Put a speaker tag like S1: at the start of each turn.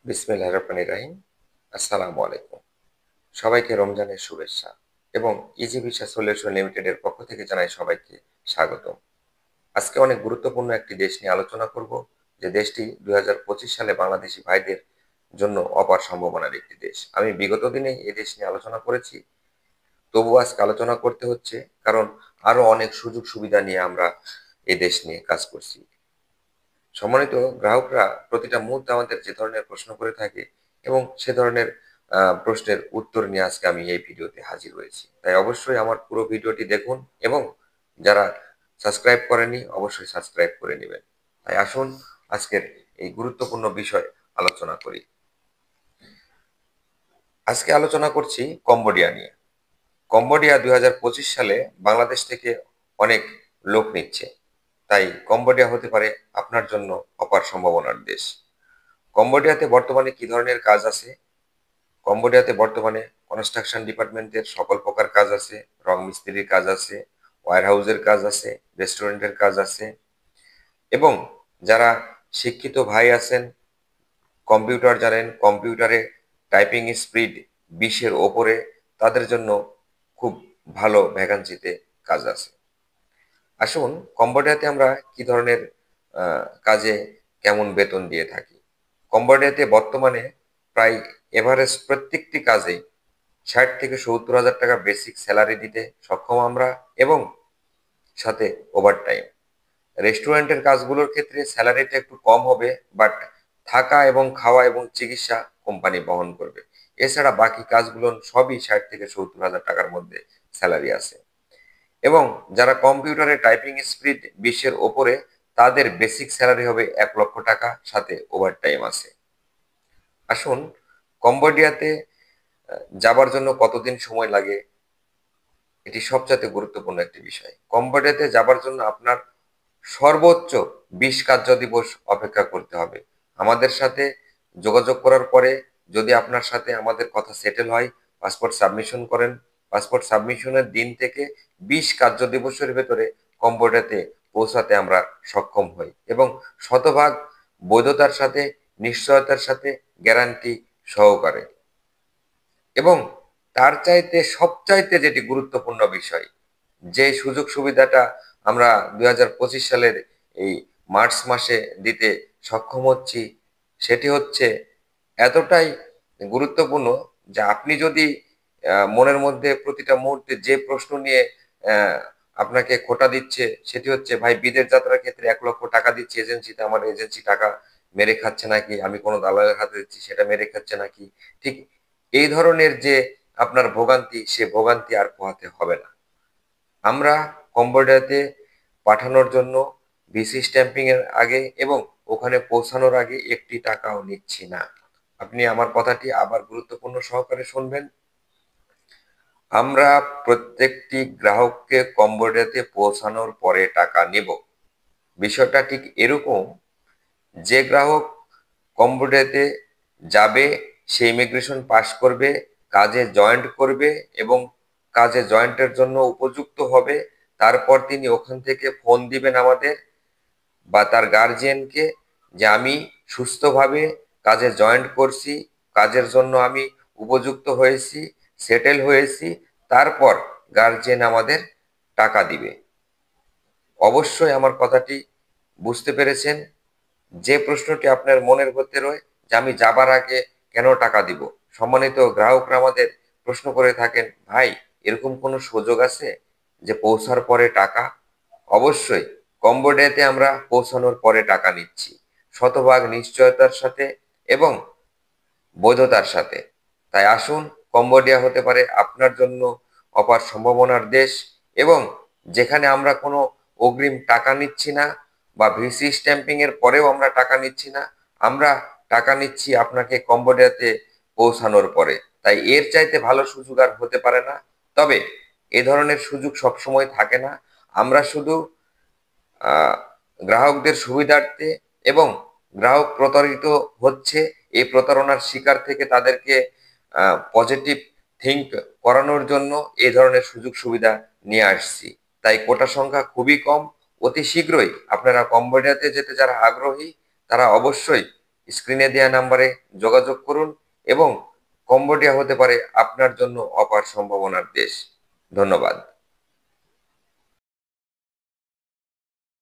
S1: বিসমিল্লাহির রহমানির রহিম। আসসালামু আলাইকুম। সবাইকে রমজানের শুভেচ্ছা এবং ইজি ভিসা সলিউশন লিমিটেডের পক্ষ থেকে জানাই সবাইকে স্বাগতম। আজকে অনেক গুরুত্বপূর্ণ একটি দেশ নিয়ে আলোচনা করব, যে দেশটি ২০২৫ সালে বাংলাদেশি ভাইদের জন্য অপার সম্ভাবনার একটি দেশ। আমি বিগত দিনে এই দেশ নিয়ে আলোচনা করেছি, তবুও আজকে আলোচনা করতে হচ্ছে কারণ আরো অনেক সুযোগ সুবিধা নিয়ে আমরা এই দেশ নিয়ে কাজ করছি। সম্মানিত গ্রাহকরা প্রতিটা মুহূর্তে আমাদের যে ধরনের প্রশ্ন করে থাকে এবং সে ধরনের প্রশ্নের উত্তর নিয়ে আজকে আমি এই ভিডিওতে হাজির হয়েছি। তাই অবশ্যই আমার পুরো ভিডিওটি দেখুন এবং যারা সাবস্ক্রাইব করেনি অবশ্যই সাবস্ক্রাইব করে নেবেন। তাই আসুন আজকের এই গুরুত্বপূর্ণ বিষয় আলোচনা করি। আজকে আলোচনা করছি কম্বোডিয়া নিয়ে। কম্বোডিয়া ২০২৫ সালে বাংলাদেশ থেকে অনেক লোক নিচ্ছে, তাই কম্বোডিয়া হতে পারে আপনার জন্য অপার সম্ভাবনার দেশ। কম্বোডিয়াতে বর্তমানে কি ধরনের কাজ আছে? কম্বোডিয়াতে বর্তমানে কনস্ট্রাকশন ডিপার্টমেন্টের সকল প্রকার কাজ আছে, রং মিস্ত্রির কাজ আছে, ওয়্যার হাউসের কাজ আছে, রেস্টুরেন্টের কাজ আছে এবং যারা শিক্ষিত ভাই আছেন, কম্পিউটার জানেন, কম্পিউটারে টাইপিং স্পিড 20-এর ওপরে, তাদের জন্য খুব ভালো ভ্যাকান্সিতে কাজ আছে। আসুন কম্বোডিয়াতে আমরা কি ধরনের কাজে কেমন বেতন দিয়ে থাকি। কম্বোডিয়াতে বর্তমানে প্রায় এভারেজ প্রত্যেকটি কাজে 60 থেকে 70 হাজার টাকা বেসিক স্যালারি দিতে সক্ষম আমরা এবং সাথে ওভারটাইম। রেস্টুরেন্টের কাজগুলোর ক্ষেত্রে স্যালারিটা একটু কম হবে, বাট থাকা এবং খাওয়া এবং চিকিৎসা কোম্পানি বহন করবে। এছাড়া বাকি কাজগুলো সবই 60 থেকে 70 হাজার টাকার মধ্যে স্যালারি আছে এবং যারা কম্পিউটারে টাইপিং স্পিড 20-এর ওপরে, তাদের বেসিক স্যালারি হবে 1 লক্ষ টাকা, সাথে ওভারটাইম আছে। আসুন কম্বোডিয়াতে যাবার জন্য কতদিন সময় লাগে, এটি সবচেয়ে গুরুত্বপূর্ণ একটি বিষয়। কম্বোডিয়াতে যাবার জন্য আপনার সর্বোচ্চ 20 কার্য দিবস অপেক্ষা করতে হবে। আমাদের সাথে যোগাযোগ করার পরে যদি আপনার সাথে আমাদের কথা সেটেল হয়, পাসপোর্ট সাবমিশন করেন, পাসপোর্ট সাবমিশনের দিন থেকে 20 কার্য দিবসের ভেতরে কম্বোডিয়াতে পৌঁছাতে আমরা সক্ষম হই এবং শতভাগ বৈধতার সাথে, নিশ্চয়তার সাথে, গ্যারান্টি সহকারে। এবং তার চাইতে সবচাইতে যেটি গুরুত্বপূর্ণ বিষয়, যে সুযোগ সুবিধাটা আমরা ২০২৫ সালের এই মার্চ মাসে দিতে সক্ষম হচ্ছি, সেটি হচ্ছে এতটাই গুরুত্বপূর্ণ যে আপনি যদি মনের মধ্যে প্রতিটা মুহূর্তে যে প্রশ্ন নিয়ে আহ, আপনাকে খোঁটা দিচ্ছে, সেটি হচ্ছে, ভাই বিদেশ যাত্রার ক্ষেত্রে 1 লক্ষ টাকা দিচ্ছে এজেন্সিতে, আমার এজেন্সি টাকা মেরে খাচ্ছে নাকি, আমি কোনো দালালের হাতে দিচ্ছি সেটা মেরে খাচ্ছে নাকি, ঠিক এই ধরনের যে আপনার ভোগান্তি, সে ভোগান্তি আর পোহাতে হবে না। আমরা কম্বোডিয়াতে পাঠানোর জন্য ভিসি স্ট্যাম্পিং এর আগে এবং ওখানে পৌঁছানোর আগে 1 টাকাও নিচ্ছি না। আপনি আমার কথাটি আবার গুরুত্বপূর্ণ সহকারে শুনবেন। আমরা প্রত্যেকটি গ্রাহককে কম্বোডিয়াতে পৌঁছানোর পরে টাকা নেব। বিষয়টা ঠিক এরকম, যে গ্রাহক কম্বোডিয়াতে যাবে, সে ইমিগ্রেশন পাস করবে, কাজে জয়েন্ট করবে এবং কাজে জয়েন্টের জন্য উপযুক্ত হবে। তারপর তিনি ওখান থেকে ফোন দিবেন আমাদের বা তার গার্জিয়ানকে, যে আমি সুস্থভাবে কাজে জয়েন্ট করছি, কাজের জন্য আমি উপযুক্ত হয়েছি, সেটেল হয়েছি। তারপর গার্জিয়ান আমাদের টাকা দিবে। অবশ্যই আমার কথাটি বুঝতে পেরেছেন। যে প্রশ্নটি আপনার মনের মধ্যে রয়, যে আমি যাবার আগে কেন টাকা দিব, সম্মানিত গ্রাহকরা আমাদের প্রশ্ন করে থাকেন, ভাই এরকম কোনো সুযোগ আছে যে পৌঁছার পরে টাকা? অবশ্যই কম্বোডিয়াতে আমরা পৌঁছানোর পরে টাকা নিচ্ছি, শতভাগ নিশ্চয়তার সাথে এবং বৈধতার সাথে। তাই আসুন, কম্বোডিয়া হতে পারে আপনার জন্য অপার সম্ভাবনার দেশ এবং যেখানে আমরা কোনো অগ্রিম টাকা নিচ্ছি না বা ভিসি স্ট্যাম্পিং এর পরেও আমরা টাকা নিচ্ছি না, আমরা টাকা নিচ্ছি আপনাকে কম্বোডিয়াতে পৌঁছানোর পরে। তাই এর চাইতে ভালো সুযোগ আর হতে পারে না। তবে এ ধরনের সুযোগ সবসময় থাকে না। আমরা শুধু আহ, গ্রাহকদের সুবিধার্থে এবং গ্রাহক প্রতারিত হচ্ছে, এই প্রতারণার শিকার থেকে তাদেরকে পজিটিভ থিঙ্ক করানোর জন্য এই ধরনের সুযোগ সুবিধা নিয়ে আসছি। তাই কোটা সংখ্যা খুবই কম। অতি শীঘ্রই আপনারা কম্বোডিয়াতে যেতে যারা আগ্রহী, তারা অবশ্যই স্ক্রিনে দেওয়া নাম্বারে যোগাযোগ করুন এবং কম্বোডিয়া হতে পারে আপনার জন্য অপার সম্ভাবনার দেশ। ধন্যবাদ।